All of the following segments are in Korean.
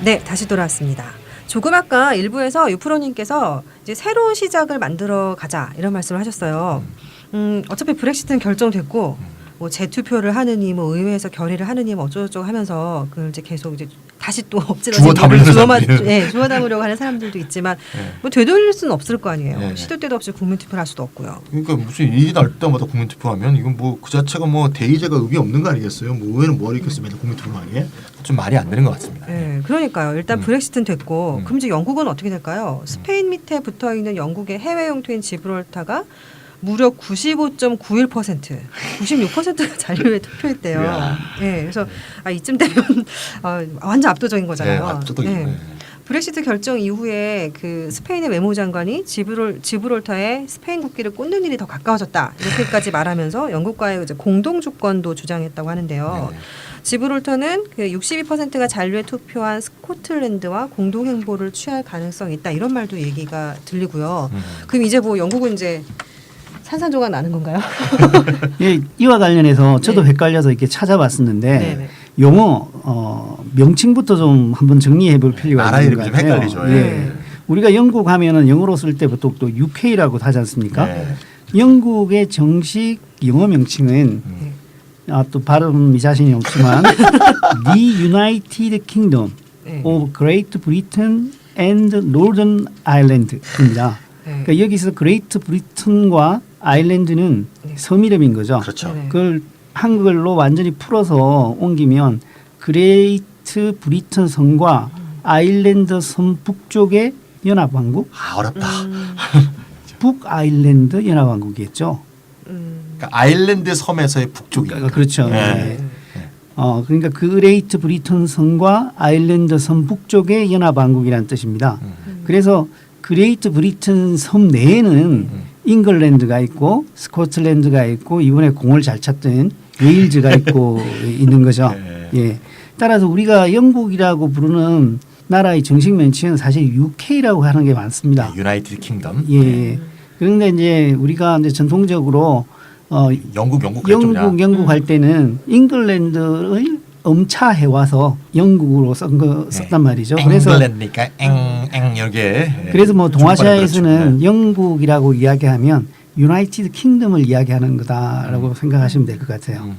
네, 다시 돌아왔습니다. 조금 아까 일부에서 유프로님께서 이제 새로운 시작을 만들어 가자 이런 말씀을 하셨어요. 어차피 브렉시트는 결정됐고 뭐 재투표를 하느니 뭐 의회에서 결의를 하느니 뭐 어쩌고저쩌고 하면서 그걸 이제 계속 이제 다시 또 엎질러진 주워 담으려고 하는 사람들도 있지만 네. 뭐 되돌릴 수는 없을 거 아니에요. 네. 시도 때도 없이 국민 투표를 할 수도 없고요. 그러니까 무슨 일이 날 때마다 국민 투표하면 이건 뭐 그 자체가 뭐 대의제가 의미 없는 거 아니겠어요? 뭐 의회는 뭐 하겠습니까? 국민 투표하게 좀 말이 안 되는 것 같습니다. 네, 그러니까요. 일단 브렉시트는 됐고 그럼 이제 영국은 어떻게 될까요? 스페인 밑에 붙어 있는 영국의 해외 영토인 지브롤타가 무려 95.91%, 96%가 잔류에 투표했대요. 네, 그래서 이쯤 되면 완전 압도적인 거잖아요. 네, 압도적이죠. 네. 브렉시트 결정 이후에 그 스페인의 외무장관이 지브롤타에 스페인 국기를 꽂는 일이 더 가까워졌다 이렇게까지 말하면서 영국과의 이제 공동 주권도 주장했다고 하는데요. 네. 지브롤터는 그 62%가 잔류에 투표한 스코틀랜드와 공동 행보를 취할 가능성이 있다 이런 말도 얘기가 들리고요. 그럼 이제 뭐 영국은 이제 산산조각 나는 건가요? 예, 이와 관련해서 저도 네. 헷갈려서 이렇게 찾아봤었는데 네네. 용어 명칭부터 좀 한번 정리해 볼 필요가 나라 있는 것 이름이 좀 같아요. 헷갈리죠. 예. 우리가 영국 하면은 영어로 쓸 때부터 또 UK라고 하지 않습니까? 네. 영국의 정식 영어 명칭은 또 발음 자신이 없지만 The United Kingdom 네. of Great Britain and Northern Ireland입니다. 네. 그러니까 여기서 그레이트 브리튼과 아일랜드는 네. 섬 이름인 거죠. 그렇죠. 네. 그걸 한글로 완전히 풀어서 옮기면 그레이트 브리튼 섬과 아일랜드 섬 북쪽의 연합왕국, 어렵다. 북아일랜드 연합왕국이겠죠. 그러니까 아일랜드 섬에서의 북쪽이니까. 그렇죠. 네. 네. 그러니까 그레이트 브리튼 섬과 아일랜드 섬 북쪽의 연합왕국이라는 뜻입니다. 그래서 그레이트 브리튼 섬 내에는 잉글랜드가 있고 스코틀랜드가 있고 이번에 공을 잘 찼던 웨일즈가 있고 있는 거죠. 네. 예. 따라서 우리가 영국이라고 부르는 나라의 정식 명칭은 사실 UK라고 하는 게 많습니다. 유나이티드 킹덤. 예. 그런데 이제 우리가 이제 전통적으로 영국 영국 할 때는 잉글랜드를 엄차해 와서 영국으로 썼단 말이죠. 그래서 잉글랜드니까 엥 이렇게. 그래서 뭐 동아시아에서는 그렇죠. 네. 영국이라고 이야기하면 유나이티드 킹덤을 이야기하는 거다라고 생각하시면 될 것 같아요.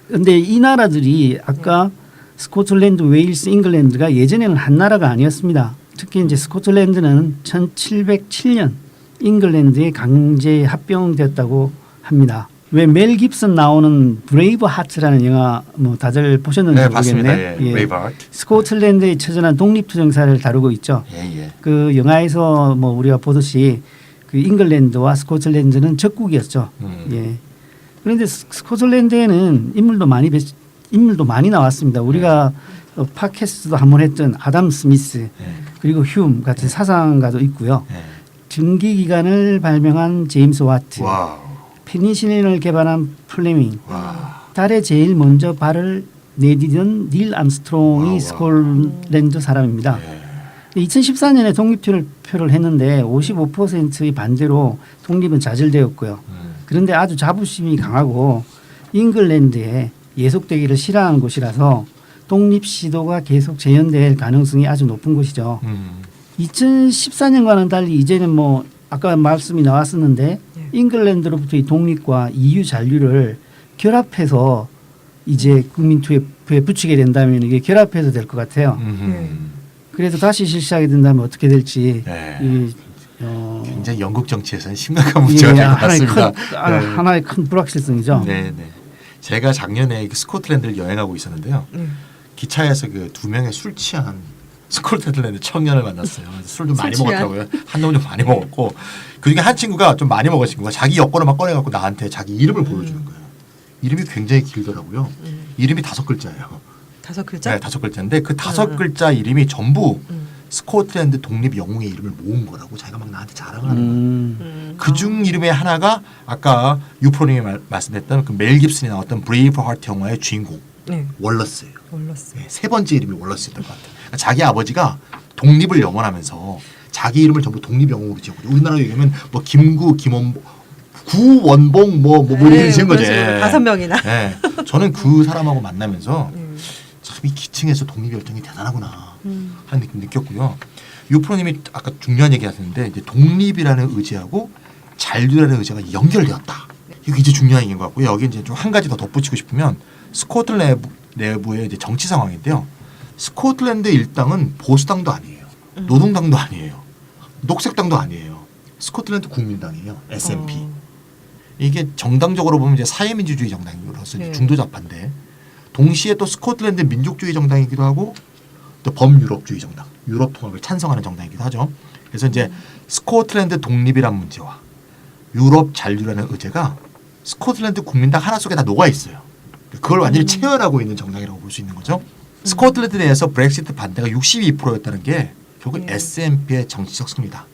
그런데 이 나라들이 아까 스코틀랜드, 웨일스, 잉글랜드가 예전에는 한 나라가 아니었습니다. 특히 이제 스코틀랜드는 1707년 잉글랜드에 강제 합병되었다고 합니다. 왜 멜 깁슨 나오는 브레이브 하트라는 영화 뭐 다들 보셨는지 네, 모르겠네. 봤습니다. 예. 브레이브 하트. 스코틀랜드의 처절한 독립투쟁사를 다루고 있죠. 예. 그 영화에서 뭐 우리가 보듯이 그 잉글랜드와 스코틀랜드는 적국이었죠. 예. 그런데 스코틀랜드에는 인물도 많이 나왔습니다. 우리가 팟캐스트도 한번 했던 아담 스미스 그리고 휴움 같은 사상가도 있고요. 증기 기관을 발명한 제임스 와트, 와우. 페니실린을 개발한 플레밍, 와. 달에 제일 먼저 발을 내디딘 닐 암스트롱이 와우. 스코틀랜드 사람입니다. 2014년에 독립투표를 했는데 55%의 반대로 독립은 좌절되었고요. 그런데 아주 자부심이 강하고 잉글랜드에 예속되기를 싫어하는 곳이라서 독립 시도가 계속 재현될 가능성이 아주 높은 곳이죠. 2014년과는 달리 이제는 뭐 아까 말씀이 나왔었는데 잉글랜드로부터의 독립과 EU 잔류를 결합해서 이제 국민투표에 붙이게 된다면 이게 결합해서 될 것 같아요. 그래서 다시 실시하게 된다면 어떻게 될지 네. 굉장히 영국 정치에서는 심각한 문제가 될 것 같습니다. 하나의 큰 불확실성이죠. 네. 제가 작년에 스코틀랜드를 여행하고 있었는데요. 기차에서 그 두 명의 술 취한 스코틀랜드 청년을 만났어요. 술도 많이 먹었다고요. 한 놈 좀 많이 먹었고 그중에 한 친구가 좀 많이 먹은 친구가 자기 여권을 막 꺼내갖고 나한테 자기 이름을 보여주는 거예요. 이름이 굉장히 길더라고요. 이름이 5글자예요. 5글자? 네, 5글자인데 그 5글자 이름이 전부 스코틀랜드 독립 영웅의 이름을 모은 거라고 자기가 막 나한테 자랑을 하는 거예요. 그중 이름의 하나가 아까 유프로님이 말씀했던 그 멜 깁슨이 나왔던 브레이브 하트 영화의 주인공 월러스예요. 월러스. 네, 세 번째 이름이 월러스였던 것 같아요. 그러니까 자기 아버지가 독립을 염원하면서 자기 이름을 전부 독립 영웅으로 지었거든요. 우리나라로 얘기하면 뭐 김구, 김원봉, 구원봉 뭐 이런 지은 거지. 5명이나. 네, 저는 그 사람하고 만나면서 참 이 기층에서 독립 열정이 대단하구나. 하는 느낌 느꼈고요. 유프로님이 아까 중요한 얘기 하셨는데 이제 독립이라는 의지하고 잔류라는 의지가 연결되었다. 이게 이제 중요한 얘기인 것 같고요. 여기 이제 좀 한 가지 더 덧붙이고 싶으면 스코틀랜드 내부의 이제 정치 상황인데요. 스코틀랜드 일당은 보수당도 아니에요. 노동당도 아니에요. 녹색당도 아니에요. 스코틀랜드 국민당이에요. SNP. 이게 정당적으로 보면 이제 사회민주주의 정당으로서 네. 중도좌파인데 동시에 또 스코틀랜드 민족주의 정당이기도 하고 또 범유럽주의 정당, 유럽 통합을 찬성하는 정당이기도 하죠. 그래서 이제 스코틀랜드 독립이란 문제와 유럽 잔류라는 의제가 스코틀랜드 국민당 하나 속에 다 녹아 있어요. 그걸 완전히 체현하고 있는 정당이라고 볼 수 있는 거죠. 스코틀랜드 내에서 브렉시트 반대가 62%였다는 게 결국 SNP의 정치적 승리다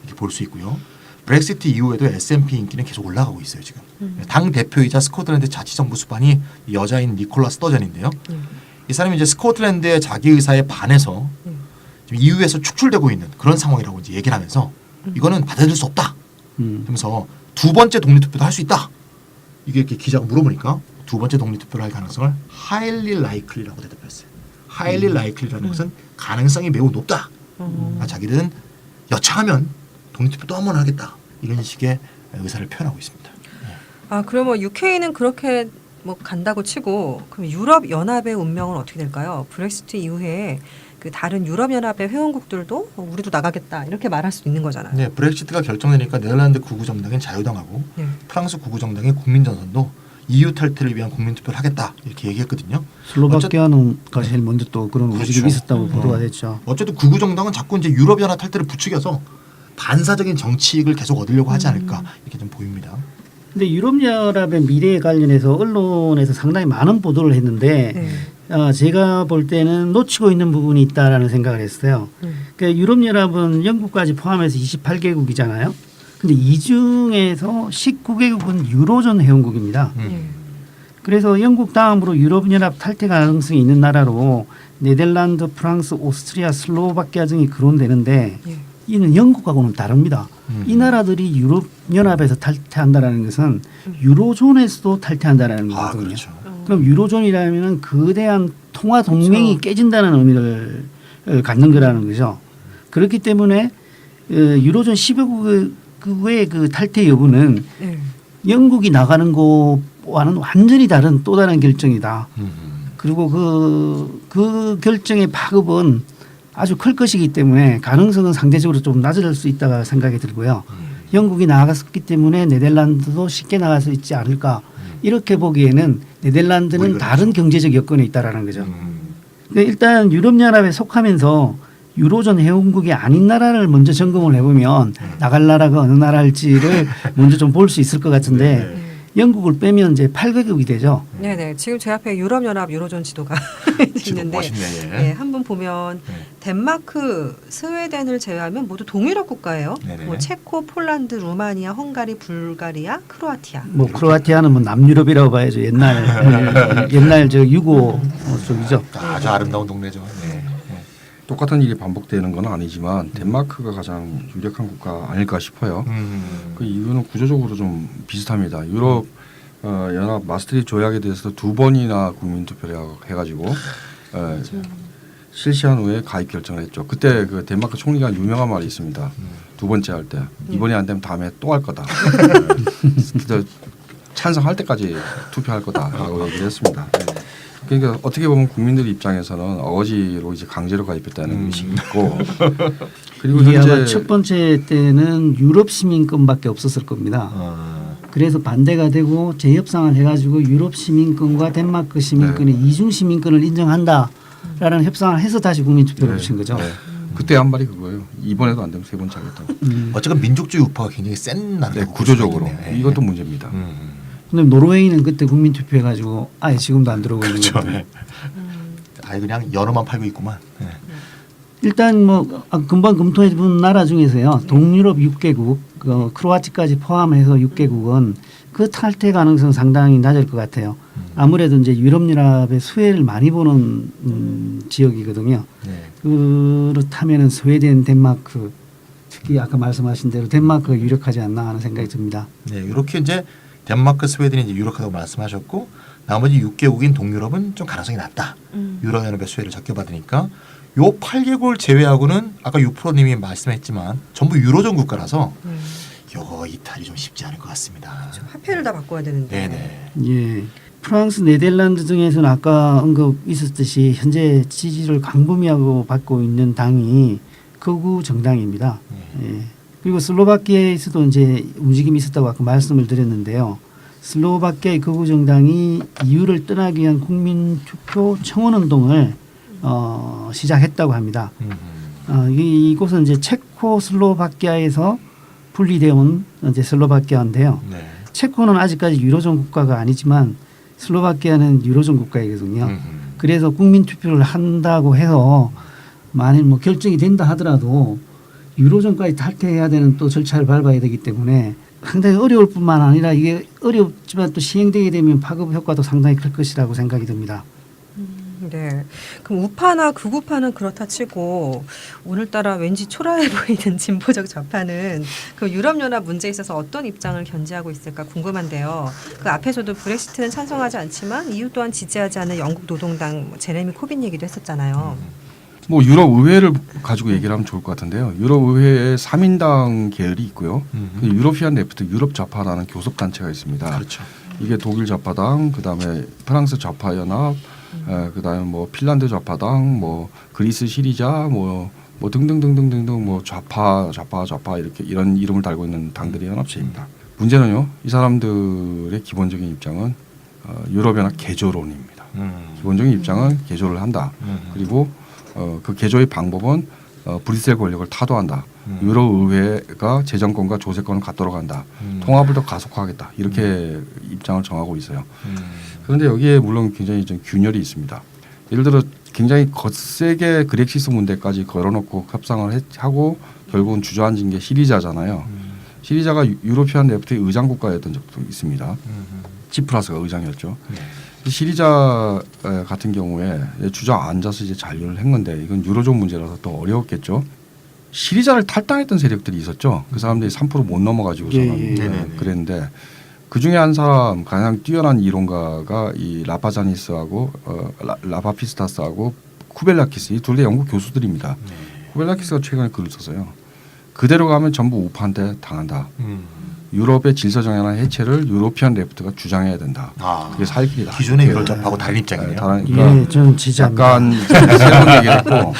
이렇게 볼 수 있고요. 브렉시트 이후에도 SNP 인기는 계속 올라가고 있어요 지금. 당 대표이자 스코틀랜드 자치정부 수반이 여자인 니콜라 스터전인데요. 이 사람이 이제 스코틀랜드의 자기 의사에 반해서 지금 EU에서 축출되고 있는 그런 상황이라고 이제 얘기를 하면서 이거는 받아들일 수 없다. 하면서 두 번째 독립투표도 할 수 있다. 이게 이렇게 기자가 물어보니까 두 번째 독립투표를 할 가능성을 highly likely라고 대답했어요. highly likely라는 것은 가능성이 매우 높다. 자기들은 여차하면 독립투표 또 한 번 하겠다. 이런 식의 의사를 표현하고 있습니다. 아, 그러면 UK는 그렇게 뭐 간다고 치고 그럼 유럽 연합의 운명은 어떻게 될까요? 브렉시트 이후에 그 다른 유럽 연합의 회원국들도 우리도 나가겠다 이렇게 말할 수 있는 거잖아요. 네, 브렉시트가 결정되니까 네덜란드 구구 정당인 자유당하고 프랑스 구구 정당인 국민전선도 EU 탈퇴를 위한 국민투표를 하겠다 이렇게 얘기했거든요. 슬로바키아가 제일 먼저 또 그런 그렇죠. 움직임이 있었다고 보도가 됐죠. 어쨌든 구구 정당은 자꾸 이제 유럽 연합 탈퇴를 부추겨서 반사적인 정치익을 계속 얻으려고 하지 않을까 이렇게 좀 보입니다. 근데 유럽연합의 미래에 관련해서 언론에서 상당히 많은 보도를 했는데 제가 볼 때는 놓치고 있는 부분이 있다라는 생각을 했어요. 그러니까 유럽연합은 영국까지 포함해서 28개국이잖아요. 근데 이 중에서 19개국은 유로존 회원국입니다. 그래서 영국 다음으로 유럽연합 탈퇴 가능성이 있는 나라로 네덜란드, 프랑스, 오스트리아, 슬로바키아 등이 거론되는데 이는 영국하고는 다릅니다. 이 나라들이 유럽연합에서 탈퇴한다라는 것은 유로존에서도 탈퇴한다라는 거거든요. 그렇죠. 그럼 유로존이라면 거대한 통화 동맹이 깨진다는 의미를 갖는 거라는 거죠. 그렇기 때문에 유로존 10여국의 그 탈퇴 여부는 영국이 나가는 것과는 완전히 다른 또 다른 결정이다. 그리고 그 결정의 파급은 아주 클 것이기 때문에 가능성은 상대적으로 좀 낮을 수 있다고 생각이 들고요. 영국이 나갔기 때문에 네덜란드도 쉽게 나갈 수 있지 않을까. 이렇게 보기에는 네덜란드는 다른 경제적 여건에 있다라는 거죠. 그러니까 일단 유럽연합에 속하면서 유로존 회원국이 아닌 나라를 먼저 점검을 해보면 나갈 나라가 어느 나라일지를 먼저 좀 볼 수 있을 것 같은데 영국을 빼면 이제 8개국이 되죠. 네네. 지금 제 앞에 유럽연합 유로존 지도가 있는데 네, 한번 보면 덴마크, 스웨덴을 제외하면 모두 동유럽 국가예요. 뭐 체코, 폴란드, 루마니아, 헝가리, 불가리아, 크로아티아. 뭐 크로아티아는 뭐 남유럽이라고 봐야죠. 옛날 저 유고 쪽이죠. 아주 아름다운 동네죠. 네. 똑같은 일이 반복되는 건 아니지만 덴마크가 가장 유력한 국가 아닐까 싶어요. 그 이유는 구조적으로 좀 비슷합니다. 유럽 연합 마스트리히트 조약에 대해서 두 번이나 국민투표를 해가지고 실시한 후에 가입 결정을 했죠. 그때 그 덴마크 총리가 유명한 말이 있습니다. 두 번째 할 때 이번이 안 되면 다음에 또 할 거다. 찬성할 때까지 투표할 거다라고 얘기를 했습니다. 그러니까 어떻게 보면 국민들 입장에서는 어거지로 이제 강제로 가입했다는 의식이 있고 그리고 이게 현재 아마 첫 번째 때는 유럽 시민권밖에 없었을 겁니다. 그래서 반대가 되고 재협상을 해가지고 유럽 시민권과 덴마크 시민권의 이중 시민권을 인정한다라는 협상을 해서 다시 국민투표를 붙인 거죠. 그때 한 말이 그거예요. 이번에도 안 되면 세 번째 하겠다고. 어쨌든 민족주의 우파가 굉장히 센 나라. 구조적으로 이것도 문제입니다. 근데 노르웨이는 그때 국민투표 해가지고 아예 지금도 안 들어오고 있는 거죠. 아예 그냥 연어만 팔고 있구만. 일단 뭐 금방 검토해 본 나라 중에서요. 동유럽 6개국, 크로아티아까지 포함해서 6개국은 그 탈퇴 가능성 상당히 낮을 것 같아요. 아무래도 이제 유럽연합의 수혜를 많이 보는 지역이거든요. 그렇다면은 스웨덴, 덴마크 특히 아까 말씀하신 대로 덴마크가 유력하지 않나 하는 생각이 듭니다. 네, 이렇게 이제 덴마크, 스웨덴이 이제 유력하다고 말씀하셨고 나머지 6개국인 동유럽은 좀 가능성이 낮다. 유럽연합의 수혜를 적게 받으니까 요 8개국을 제외하고는 아까 유프로님이 말씀했지만 전부 유로존 국가라서 요 이탈이 좀 쉽지 않을 것 같습니다. 화폐를 다 바꿔야 되는데. 네네. 예. 프랑스, 네덜란드 등에서는 아까 언급 있었듯이 현재 지지를 광범위하고 받고 있는 당이 극우 정당입니다. 예. 그리고 슬로바키아에서도 이제 움직임이 있었다고 아까 말씀을 드렸는데요. 슬로바키아의 극우 정당이 EU를 떠나기 위한 국민 투표 청원 운동을 시작했다고 합니다. 이곳은 이제 체코슬로바키아에서 분리되어 온 이제 슬로바키아인데요. 네. 체코는 아직까지 유로존 국가가 아니지만 슬로바키아는 유로존 국가이거든요. 그래서 국민 투표를 한다고 해서 만일 뭐 결정이 된다 하더라도 유로존까지 탈퇴해야 되는 또 절차를 밟아야 되기 때문에 상당히 어려울 뿐만 아니라 이게 어렵지만 또 시행되게 되면 파급 효과도 상당히 클 것이라고 생각이 듭니다. 네. 그럼 우파나 극우파는 그렇다 치고 오늘따라 왠지 초라해 보이는 진보적 좌파는 그 유럽연합 문제에 있어서 어떤 입장을 견지하고 있을까 궁금한데요. 그 앞에서도 브렉시트는 찬성하지 않지만 EU 또한 지지하지 않는 영국 노동당 제레미 코빈 얘기도 했었잖아요. 뭐 유럽 의회를 가지고 얘기를 하면 좋을 것 같은데요. 유럽 의회에 3인당 계열이 있고요. 그 유로피안 레프트 유럽 좌파라는 교섭 단체가 있습니다. 그렇죠. 이게 독일 좌파당, 그다음에 프랑스 좌파연합, 그다음에 뭐 핀란드 좌파당, 뭐 그리스 시리자, 뭐 등등등등등등 뭐 좌파 이렇게 이런 이름을 달고 있는 당들이 연합체입니다. 문제는요, 이 사람들의 기본적인 입장은 유럽연합 개조론입니다. 기본적인 입장은 개조를 한다. 그리고 그 개조의 방법은 브뤼셀 권력을 타도한다. 유로의회가 재정권과 조세권을 갖도록 한다. 통합을 더 가속화하겠다. 이렇게 입장을 정하고 있어요. 그런데 여기에 물론 굉장히 좀 균열이 있습니다. 예를 들어 굉장히 거세게 그렉시스 문제까지 걸어놓고 협상을 하고 결국은 주저앉은 게 시리자잖아요. 시리자가 유로피안 레프트의 의장 국가였던 적도 있습니다. 치프라스가 의장이었죠. 시리자 같은 경우에 주저앉아서 이제 잔류를 한 건데 이건 유로존 문제라서 또 어려웠겠죠. 시리자를 탈당했던 세력들이 있었죠. 그 사람들이 3% 못 넘어가지고서는 그랬는데 그 중에 한 사람 가장 뛰어난 이론가가 이 라파자니스하고 라파피스타스하고 쿠벨라키스 이 둘 다 영국 교수들입니다. 쿠벨라키스가 최근에 글을 썼어요. 그대로 가면 전부 우파한테 당한다. 유럽의 질서 정연한 해체를 유로피안 레프트가 주장해야 된다. 그게 살 길이다. 기존의 유럽연합하고 다른 입장이네요. 예, 저는 지지합니다. 약간 새로운 얘기를 했고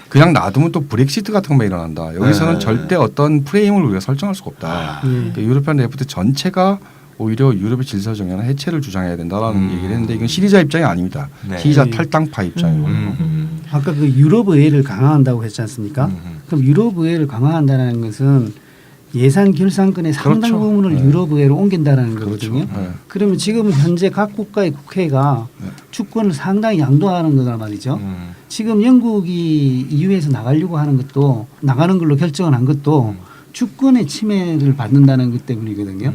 그냥 놔두면 또 브렉시트 같은 거 일어난다. 여기서는 절대 어떤 프레임을 우리가 설정할 수가 없다. 그러니까 유로피안 레프트 전체가 오히려 유럽의 질서 정연한 해체를 주장해야 된다라는 얘기를 했는데 이건 시리자 입장이 아닙니다. 네. 시리자 탈당파 입장이거든요. 아까 그 유럽 의회를 강화한다고 했지 않습니까? 그럼 유럽 의회를 강화한다는 것은 예산 결산권의 상당 그렇죠. 부분을 네. 유럽 의회로 옮긴다는 그렇죠. 거거든요. 네. 그러면 지금 현재 각 국가의 국회가 주권을 상당히 양도하는 거란 말이죠. 지금 영국이 EU에서 나가려고 하는 것도 나가는 걸로 결정을 한 것도 주권의 침해를 받는다는 것 때문이거든요.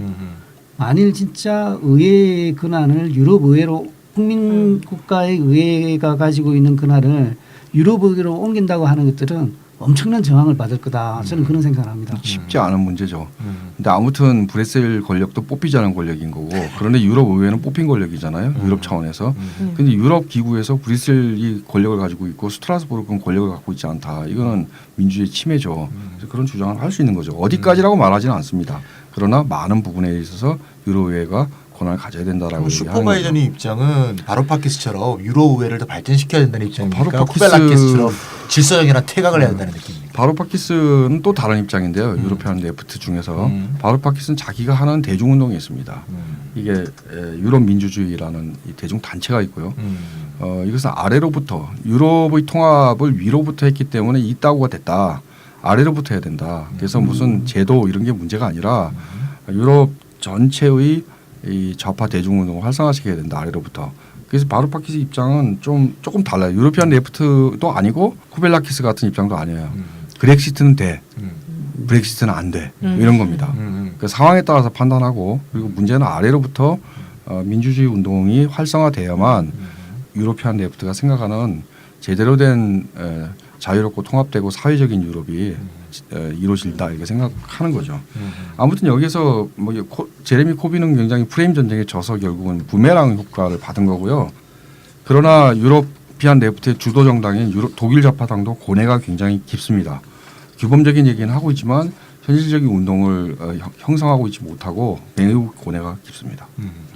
만일 진짜 의회의 권한을 유럽 의회로 국민 국가의 의회가 가지고 있는 권한을 유럽 의회로 옮긴다고 하는 것들은 엄청난 저항을 받을 거다. 저는 그런 생각을 합니다. 쉽지 않은 문제죠. 근데 아무튼 브뤼셀 권력도 뽑히지 않은 권력인 거고 그런데 유럽 의회는 뽑힌 권력이잖아요. 유럽 차원에서. 근데 유럽 기구에서 브뤼셀이 권력을 가지고 있고 스트라스부르크는 권력을 갖고 있지 않다. 이거는 민주주의 침해죠. 그래서 그런 주장을 할 수 있는 거죠. 어디까지라고 말하지는 않습니다. 그러나 많은 부분에 있어서 유럽 의회가 권한을 가져야 된다라고 얘기하는 슈퍼바이저니 입장은 바로파키스처럼 유로 의회를 더 발전시켜야 된다는 입장입니까? 바로파키스- 쿠벨라키스처럼 질서적이나 퇴각을 해야 된다는 느낌입니까? 바로파키스는 또 다른 입장인데요. 유로피안 레프트 중에서 바로파키스는 자기가 하는 대중운동이 있습니다. 이게 유럽 민주주의라는 이 대중 단체가 있고요. 이것은 아래로부터 유럽의 통합을 위로부터 했기 때문에 이따구가 됐다. 아래로부터 해야 된다. 그래서 무슨 제도 이런 게 문제가 아니라 유럽 전체의 이 좌파 대중운동을 활성화시켜야 된다. 아래로부터. 그래서 바로파키스 입장은 조금 달라요. 유로피안 레프트도 아니고 쿠벨라키스 같은 입장도 아니에요. 그렉시트는 돼. 브렉시트는 안 돼. 이런 겁니다. 그 상황에 따라서 판단하고 그리고 문제는 아래로부터 민주주의 운동이 활성화돼야만 유로피안 레프트가 생각하는 제대로 된 자유롭고 통합되고 사회적인 유럽이 이루어질다 이렇게 생각하는 거죠. 아무튼 여기서 뭐 제레미 코빈은 굉장히 프레임 전쟁에 져서 결국은 부메랑 효과를 받은 거고요. 그러나 유럽 기피한 레프트의 주도 정당인 독일 좌파당도 고뇌가 굉장히 깊습니다. 규범적인 얘기는 하고 있지만 현실적인 운동을 형성하고 있지 못하고 매우 고뇌가 깊습니다.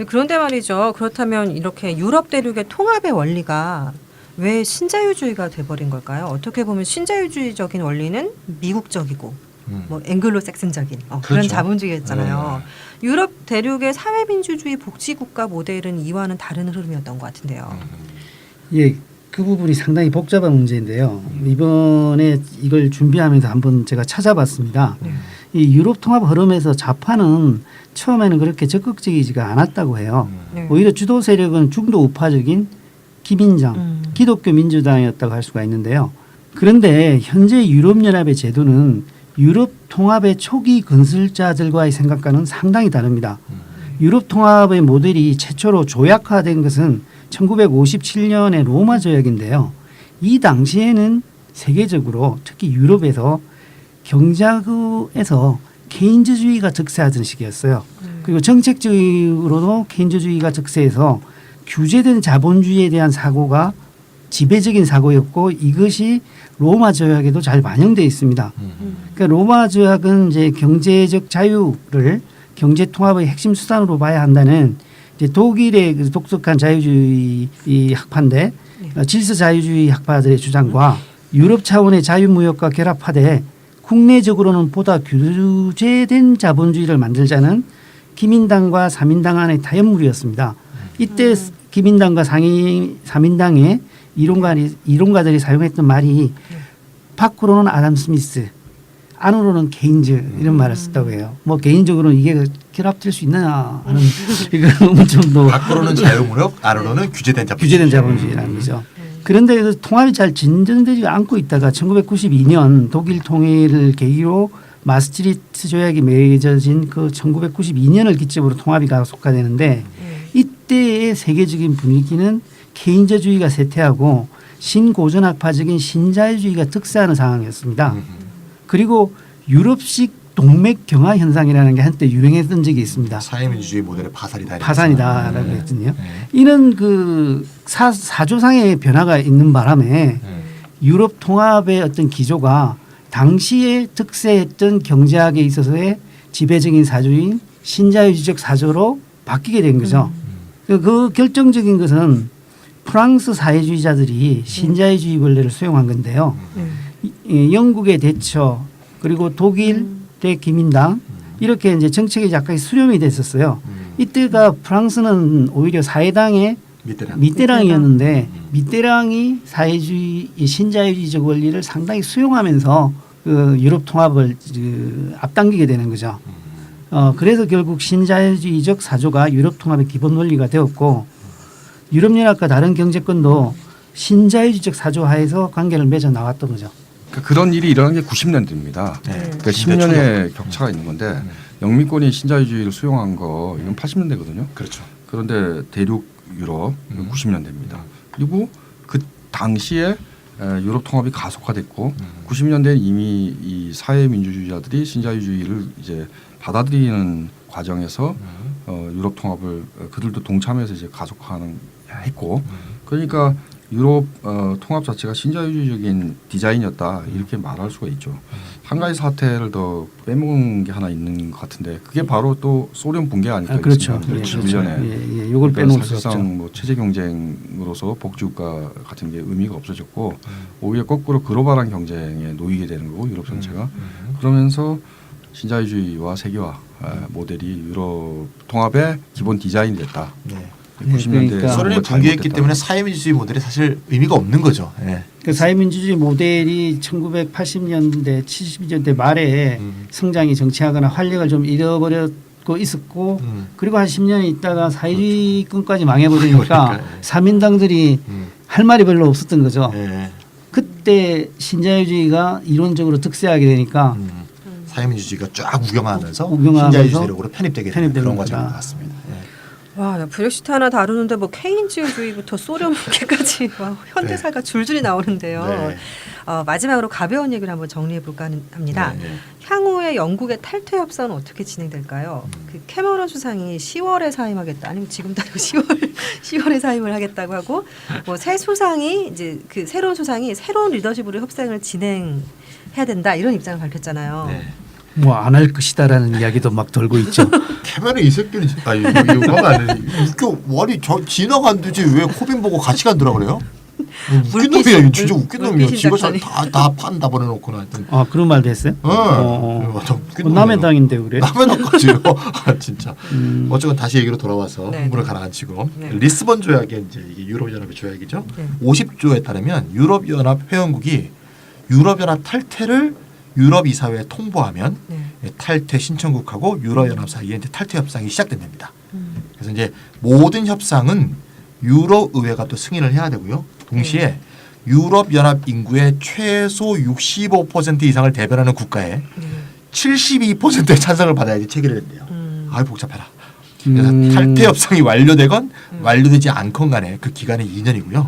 그런데 말이죠. 그렇다면 이렇게 유럽 대륙의 통합의 원리가 왜 신자유주의가 돼버린 걸까요? 어떻게 보면 신자유주의적인 원리는 미국적이고 뭐 앵글로색슨적인 그런 그렇죠. 자본주의였잖아요. 유럽 대륙의 사회민주주의 복지국가 모델은 이와는 다른 흐름이었던 것 같은데요. 예, 그 부분이 상당히 복잡한 문제인데요. 이번에 이걸 준비하면서 한번 제가 찾아봤습니다. 이 유럽 통합 흐름에서 좌파는 처음에는 그렇게 적극적이지가 않았다고 해요. 네. 오히려 주도 세력은 중도 우파적인 기민당, 기독교 민주당이었다고 할 수가 있는데요. 그런데 현재 유럽연합의 제도는 유럽 통합의 초기 건설자들과의 생각과는 상당히 다릅니다. 유럽 통합의 모델이 최초로 조약화된 것은 1957년의 로마 조약인데요. 이 당시에는 세계적으로 특히 유럽에서 경제학에서 케인즈주의가 득세하던 시기였어요. 그리고 정책적으로도 케인즈주의가 득세해서 규제된 자본주의에 대한 사고가 지배적인 사고였고 이것이 로마 조약에도 잘 반영되어 있습니다. 그러니까 로마 조약은 이제 경제적 자유를 경제 통합의 핵심 수단으로 봐야 한다는 이제 독일의 그 독특한 자유주의 학파인데 질서 자유주의 학파들의 주장과 유럽 차원의 자유무역과 결합하되 국내적으로는 보다 규제된 자본주의를 만들자는 기민당과 사민당 안의 타협물이었습니다. 이때 기민당과 사민당의 이론가들이 사용했던 말이 밖으로는 아담 스미스, 안으로는 케인즈 이런 말을 썼다고 해요. 뭐 개인적으로는 이게 결합될 수 있느냐 하는 이건 좀더 밖으로는 자유무역, 안으로는 규제된 자본주의라는 거죠. 그런데 그 통합이 잘 진전되지 않고 있다가 1992년 독일 통일을 계기로 마스트리트 조약이 맺어진 그 1992년을 기점으로 통합이 가속화되는데 이때의 세계적인 분위기는 케인즈주의가 쇠퇴하고 신고전학파적인 신자유주의가 득세하는 상황이었습니다. 그리고 유럽식 동맥 경화 현상이라는 게 한때 유행했던 적이 있습니다. 사회민주주의 모델의 파산이다. 파산이다라고 했거든요. 이는 그 사조상의 변화가 있는 바람에 유럽 통합의 어떤 기조가 당시에 득세했던 경제학에 있어서의 지배적인 사조인 신자유주의적 사조로 바뀌게 된 거죠. 그 결정적인 것은 프랑스 사회주의자들이 신자유주의 원리를 수용한 건데요. 영국의 대처 그리고 독일 대기민당 이렇게 이제 정책이 약간 수렴이 됐었어요. 이때가 프랑스는 오히려 사회당의 미테랑이었는데 미테랑이 사회주의 신자유주의적 원리를 상당히 수용하면서 그 유럽 통합을 앞당기게 되는 거죠. 그래서 결국 신자유주의적 사조가 유럽 통합의 기본 원리가 되었고 유럽연합과 다른 경제권도 신자유주의적 사조하에서 관계를 맺어 나왔던 거죠. 그런 일이 일어난 게 90년대입니다. 그러니까 10년의 격차가 있는 건데 영미권이 신자유주의를 수용한 거 이건 80년대거든요. 그렇죠. 그런데 대륙 유럽 90년대입니다. 그리고 그 당시에 유럽 통합이 가속화됐고 90년대에 이미 이 사회민주주의자들이 신자유주의를 이제 받아들이는 과정에서 유럽 통합을 그들도 동참해서 이제 가속화하는 했고 그러니까 유럽 통합 자체가 신자유주의적인 디자인이었다 이렇게 말할 수가 있죠. 한 가지 사태를 더 빼먹은 게 하나 있는 것 같은데 그게 바로 또 소련 붕괴 아닐까 그렇죠. 그렇죠. 이걸 빼놓을 수 없죠. 사실상 뭐 체제 경쟁으로서 복지국가 같은 게 의미가 없어졌고 오히려 거꾸로 글로벌한 경쟁에 놓이게 되는 거고 유럽 전체가 그러면서 신자유주의와 세계화 모델이 유럽 통합의 기본 디자인이 됐다. 네. 90년대 그러니까 소련이 붕괴했기 때문에 사회민주주의 모델이 사실 의미가 없는 거죠. 네. 그 사회민주주의 모델이 1980년대, 70년대 말에 성장이 정치하거나 활력을 좀 잃어버렸고 있었고 그리고 한 10년 있다가 사회주의권까지 망해버리니까 사민당들이 할 말이 별로 없었던 거죠. 네. 그때 신자유주의가 이론적으로 득세하게 되니까 사회민주주의가 쫙 우경하면서 우경하면서 신자유주의적으로 편입되게 되는 그런 거다. 과정인 것 같습니다. 네. 와, 나 브렉시트 하나 다루는데 뭐 케인즈주의부터 소련 문제까지 현대사가 줄줄이 나오는데요. 네. 마지막으로 가벼운 얘기를 한번 정리해 볼까 합니다. 네. 향후에 영국의 탈퇴 협상은 어떻게 진행될까요? 그 캐머런 수상이 10월에 사임하겠다. 아니면 지금도 아니고 10월에 사임을 하겠다고 하고 뭐 새 수상이 이제 그 새로운 수상이 새로운 리더십으로 협상을 진행해야 된다 이런 입장을 밝혔잖아요. 네. 뭐 안 할 것이다라는 이야기도 막 돌고 있죠. 캐면은 이 새끼는 이거 안 해. 웃겨. 아니 저 지나간 듯이 왜 코빈 보고 같이 간더라 그래요? 웃긴 놈이야. 진짜 웃긴 놈이야. 집에서 다 판다 보내놓고는 하여튼. 아 그런 말도 했어요? 남의 당인데 그래? 남의 당까지요. 진짜. 어쨌건 다시 얘기로 돌아와서 네, 흥분을 네. 가라앉히고 네. 리스본 조약에 이제 이게 유럽연합의 조약이죠. 네. 50조에 따르면 유럽연합 회원국이 유럽연합 탈퇴를 유럽 이사회에 통보하면 네. 탈퇴 신청국하고 유럽연합 사이에 이제 탈퇴 협상이 시작된답니다. 그래서 이제 모든 협상은 유럽 의회가 또 승인을 해야 되고요. 동시에 유럽 연합 인구의 최소 65% 이상을 대변하는 국가에 72%의 찬성을 받아야지 체결이 된대요. 아이 복잡해라. 그래서 탈퇴 협상이 완료되건 완료되지 않건 간에 그 기간은 2년이고요.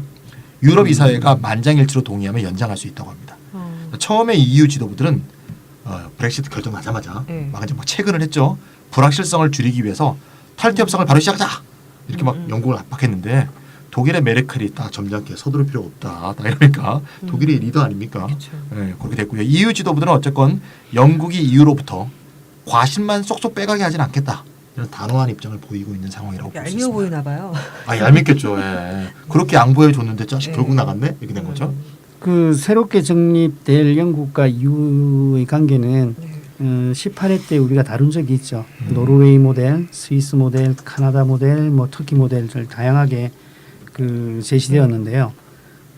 유럽 이사회가 만장일치로 동의하면 연장할 수 있다고 합니다. 처음에 EU 지도부들은 브렉시트 결정 나자마자 막 이제 막 체근을 했죠. 불확실성을 줄이기 위해서 탈퇴 협상을 바로 시작하자 이렇게 막 영국을 압박했는데 독일의 메르켈이 딱 점잖게 서두를 필요 없다. 딱 이러니까 독일이 리더 아닙니까? 네, 그렇게 됐고요. EU 지도부들은 어쨌건 영국이 EU로부터 과실만 쏙쏙 빼가게 하진 않겠다. 이런 단호한 입장을 보이고 있는 상황이라고 볼 수 있습니다. 얄미워 보이나 봐요. 아 얄밉겠죠. 예. 그렇게 양보해 줬는데 자식 결국 나갔네 이렇게 된 거죠. 그 새롭게 정립될 영국과 EU의 관계는 18회 때 우리가 다룬 적이 있죠. 노르웨이 모델, 스위스 모델, 카나다 모델, 뭐 터키 모델을 다양하게 그 제시되었는데요.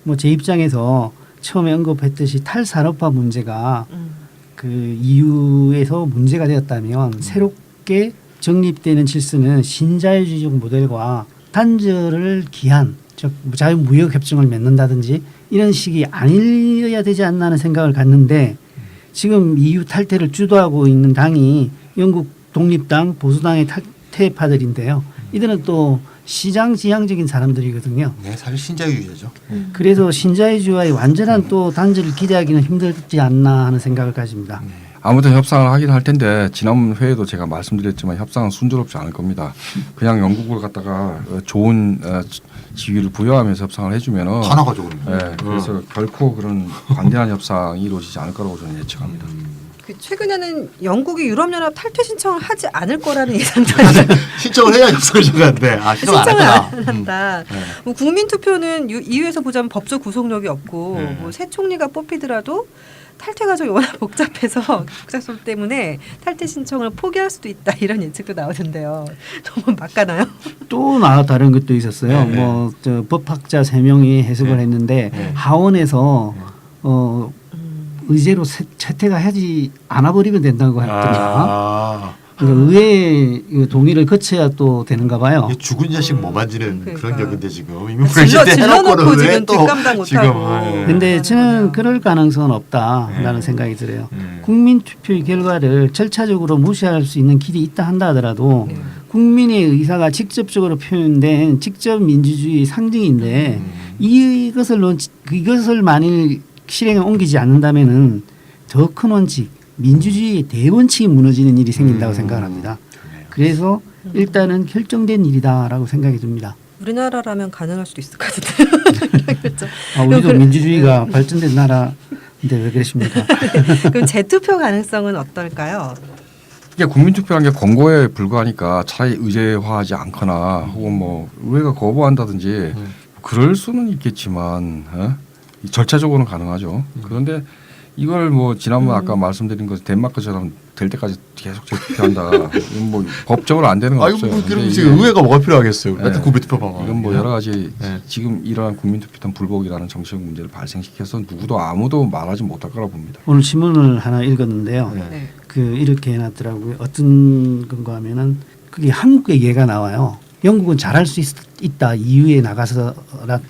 뭐 제 입장에서 처음에 언급했듯이 탈산업화 문제가 그 EU에서 문제가 되었다면 새롭게 정립되는 질서는 신자유주의적 모델과 단절을 기한 즉 자유무역 협정을 맺는다든지 이런 식이 아니어야 되지 않나 하는 생각을 갖는데 지금 EU 탈퇴를 주도하고 있는 당이 영국 독립당 보수당의 탈퇴파들인데요. 이들은 또 시장 지향적인 사람들이거든요. 네, 사실 신자유주의죠. 그래서 신자유주의와의 완전한 또 단절을 기대하기는 힘들지 않나 하는 생각을 가집니다. 아무튼 협상을 하긴 할 텐데 지난 회에도 제가 말씀드렸지만 협상은 순조롭지 않을 겁니다. 그냥 영국을 갖다가 좋은 지위를 부여하면서 협상을 해주면은 다 나가죠 그러면. 네, 그래서 결코 그런 관대한 협상이 이루어지지 않을 거라고 저는 예측합니다. 최근에는 영국이 유럽연합 탈퇴 신청을 하지 않을 거라는 예상도 신청을 해야 협상을 시작하는데 신청 안 신청을 했구나. 안 한다. 뭐 국민투표는 EU에서 보자면 법적 구속력이 없고 뭐 새 총리가 뽑히더라도 탈퇴 과정이 워낙 복잡해서 복잡성 때문에 탈퇴 신청을 포기할 수도 있다 이런 예측도 나오던데요. 너무 막가나요? 또 다른 것도 있었어요. 뭐 저 법학자 3명이 해석을 했는데 하원에서 의제로 채택을 하지 않아 버리면 된다고 했더라. 그러니까 의회 동의를 거쳐야 또 되는가 봐요. 죽은 자식 뭐 만지는 그러니까. 그런 격인데 지금 이미 브렉시트 질러놓고 해놓고는 지금 왜 또 뒷감당 못하고. 지금. 근데 저는 그럴 가능성은 없다라는 생각이 들어요. 국민 투표의 결과를 절차적으로 무시할 수 있는 길이 있다 한다 하더라도 국민의 의사가 직접적으로 표현된 직접 민주주의 상징인데 이것을 만일 실행에 옮기지 않는다면은 더 큰 원칙 민주주의의 대원칙이 무너지는 일이 생긴다고 생각을 합니다. 그래서 일단은 결정된 일이다라고 생각이 듭니다. 우리나라라면 가능할 수도 있을 것 같은데. 그렇죠. 우리도 민주주의가 발전된 나라인데 왜 그러십니까? 그럼 재투표 가능성은 어떨까요? 이게 국민투표라는 게 권고에 불과하니까 차라리 의제화하지 않거나 혹은 뭐 의회가 거부한다든지 그럴 수는 있겠지만 절차적으로는 가능하죠. 그런데 이걸 뭐 지난번 아까 말씀드린 것 덴마크처럼 될 때까지 계속 재투표한다. 이건 뭐 법적으로 안 되는 거 없어요. 아이고 그럼 지금 의회가 뭐가 필요하겠어요. 맨날 국민투표 방안. 이건 뭐 여러 가지 지금 이러한 국민투표단 불복이라는 정치적 문제를 발생시켜서 누구도 아무도 말하지 못할 거라고 봅니다. 오늘 신문을 하나 읽었는데요. 네. 그 이렇게 해놨더라고요. 어떤 건가 하면은 그게 한국의 예가 나와요. 영국은 잘할 수 있다. EU에 나가서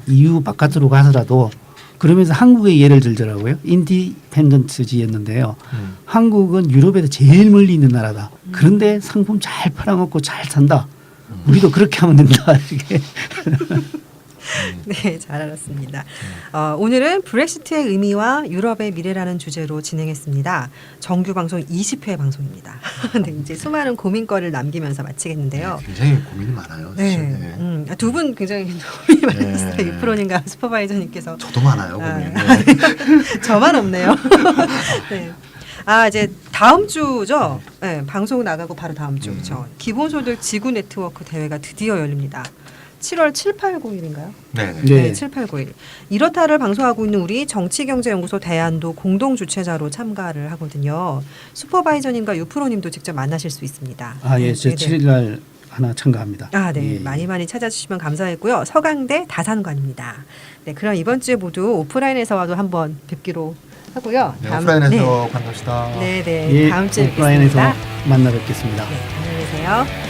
EU 바깥으로 가서라도 그러면서 한국의 예를 들더라고요. 인디펜던트지였는데요. 한국은 유럽에서 제일 멀리 있는 나라다. 그런데 상품 잘 팔아먹고 잘 산다. 우리도 그렇게 하면 된다. 이게. 네, 잘 알았습니다. 오늘은 브렉시트의 의미와 유럽의 미래라는 주제로 진행했습니다. 정규 방송 20회 방송입니다. 네, 이제 수많은 고민거리를 남기면서 마치겠는데요. 네, 굉장히 고민이 많아요. 사실. 네. 두 분 굉장히 고민이 많으세요. 네. 유프로님과 슈퍼바이저님께서. 저도 많아요. 고민. 저만 없네요. 네. 이제 다음 주죠. 네, 방송 나가고 바로 다음 주. 그렇죠. 기본소득 지구 네트워크 대회가 드디어 열립니다. 7월 7, 8, 9일인가요? 네. 네. 7, 8, 9일. 이렇다를 방송하고 있는 우리 정치경제연구소 대안도 공동 주최자로 참가를 하거든요. 슈퍼바이저님과 유프로님도 직접 만나실 수 있습니다. 예, 제 7일 날 하나 참가합니다. 네. 예. 많이 찾아주시면 감사하고요. 서강대 다산관입니다. 네, 그럼 이번 주에 모두 오프라인에서도 한번 뵙기로 하고요. 네, 오프라인에서 만납시다. 네, 예, 다음 주에 오프라인에서 뵙겠습니다. 만나 뵙겠습니다. 네, 안녕히 계세요.